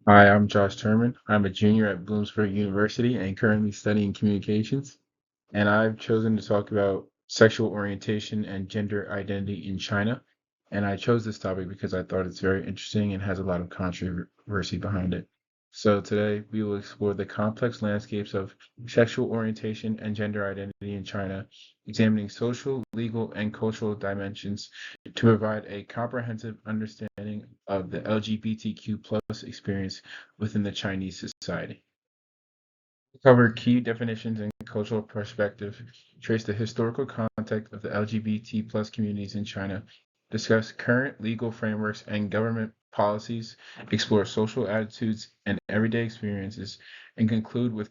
Hi, I'm Josh Turman. I'm a junior at Bloomsburg University and currently studying communications. And I've chosen to talk about sexual orientation and gender identity in China. And I chose this topic because I thought it's very interesting and has a lot of controversy behind it. So today we will explore the complex landscapes of sexual orientation and gender identity in China, examining social, legal, and cultural dimensions to provide a comprehensive understanding of the LGBTQ plus experience within the Chinese society. Cover key definitions and cultural perspective, trace the historical context of the LGBT plus communities in China, discuss current legal frameworks and government policies, explore social attitudes and everyday experiences, and conclude with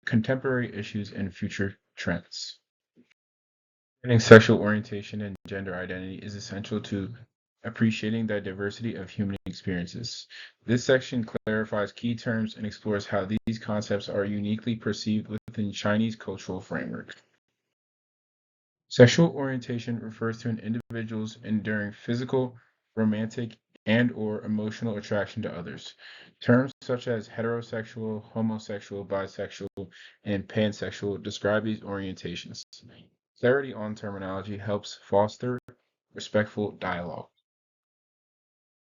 contemporary issues and future trends. Understanding sexual orientation and gender identity is essential to appreciating the diversity of human experiences. This section clarifies key terms and explores how these concepts are uniquely perceived within Chinese cultural framework. Sexual orientation refers to an individual's enduring physical, romantic, and/or emotional attraction to others. Terms such as heterosexual, homosexual, bisexual, and pansexual describe these orientations. Clarity on terminology helps foster respectful dialogue.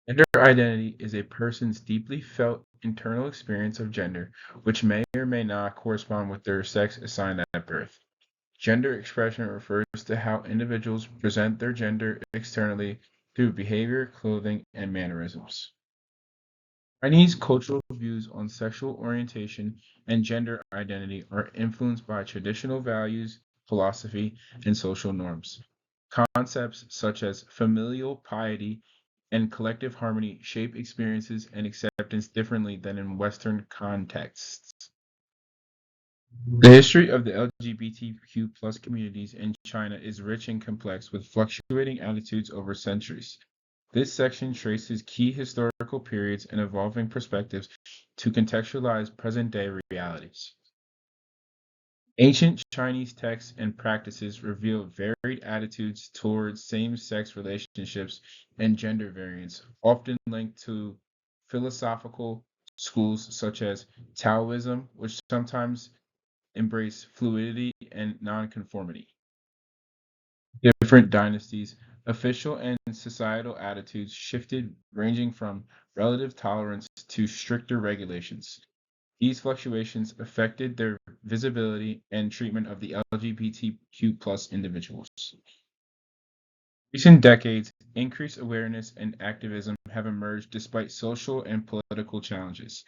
Gender identity is a person's deeply felt internal experience of gender, which may or may not correspond with their sex assigned at birth. Gender expression refers to how individuals present their gender externally through behavior, clothing, and mannerisms. Chinese cultural views on sexual orientation and gender identity are influenced by traditional values, philosophy, and social norms. Concepts such as familial piety and collective harmony shape experiences and acceptance differently than in Western contexts. The history of the LGBTQ plus communities in China is rich and complex, with fluctuating attitudes over centuries. This section traces key historical periods and evolving perspectives to contextualize present day realities. Ancient Chinese texts and practices reveal varied attitudes towards same sex relationships and gender variance, often linked to philosophical schools such as Taoism, which sometimes embrace fluidity and nonconformity. Different dynasties, official and societal attitudes shifted, ranging from relative tolerance to stricter regulations. These fluctuations affected their visibility and treatment of the LGBTQ plus individuals. Recent decades, increased awareness and activism have emerged despite social and political challenges.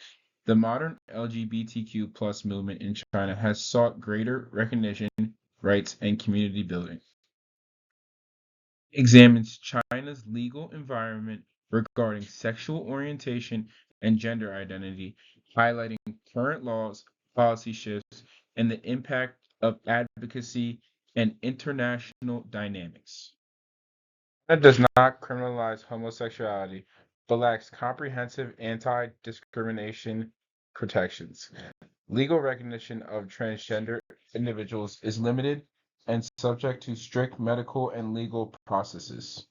The modern LGBTQ plus movement in China has sought greater recognition, rights, and community building. Examines China's legal environment regarding sexual orientation and gender identity, highlighting current laws, policy shifts, and the impact of advocacy and international dynamics. China does not criminalize homosexuality, but lacks comprehensive anti discrimination protections. Legal recognition of transgender individuals is limited and subject to strict medical and legal processes.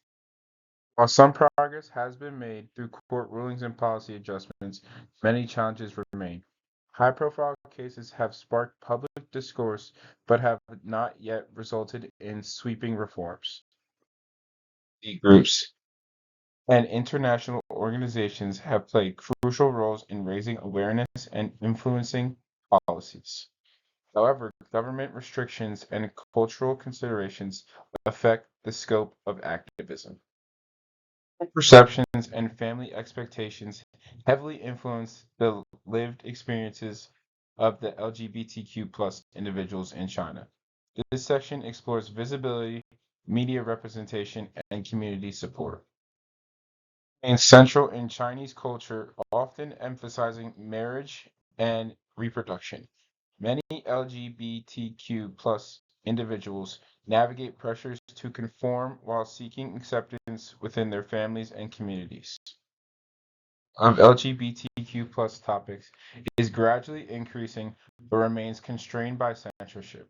While some progress has been made through court rulings and policy adjustments, many challenges remain. High profile cases have sparked public discourse but have not yet resulted in sweeping reforms. The groups and international organizations have played crucial roles in raising awareness and influencing policies. However, government restrictions and cultural considerations affect the scope of activism. Perceptions and family expectations heavily influence the lived experiences of the LGBTQ plus individuals in China. This section explores visibility, media representation, and community support. And central in Chinese culture, often emphasizing marriage and reproduction. Many LGBTQ plus individuals navigate pressures to conform while seeking acceptance within their families and communities. Of LGBTQ plus topics is gradually increasing but remains constrained by censorship.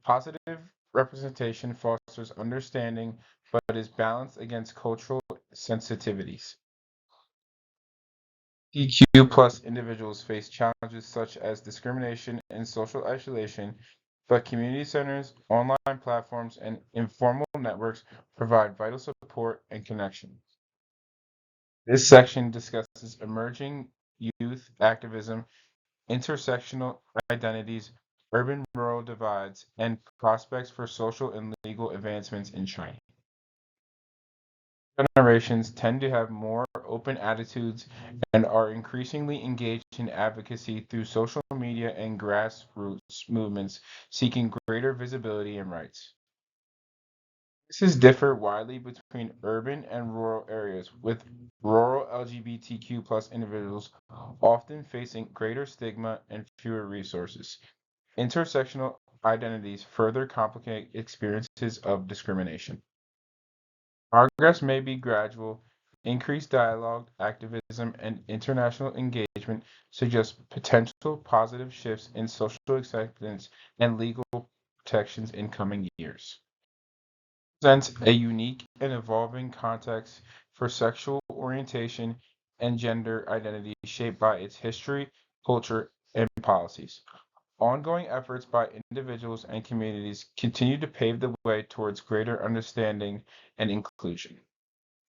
Positive representation fosters understanding but is balanced against cultural sensitivities. LGBTQ plus individuals face challenges such as discrimination and social isolation, but community centers, online platforms, and informal networks provide vital support and connection. This section discusses emerging youth activism, intersectional identities, urban-rural divides, and prospects for social and legal advancements in China. Generations tend to have more open attitudes and are increasingly engaged in advocacy through social media and grassroots movements seeking greater visibility and rights. Cases differ widely between urban and rural areas, with rural LGBTQ plus individuals often facing greater stigma and fewer resources. Intersectional identities further complicate experiences of discrimination. Progress may be gradual. Increased dialogue, activism, and international engagement suggest potential positive shifts in social acceptance and legal protections in coming years. Presents a unique and evolving context for sexual orientation and gender identity shaped by its history, culture, and policies. Ongoing efforts by individuals and communities continue to pave the way towards greater understanding and inclusion.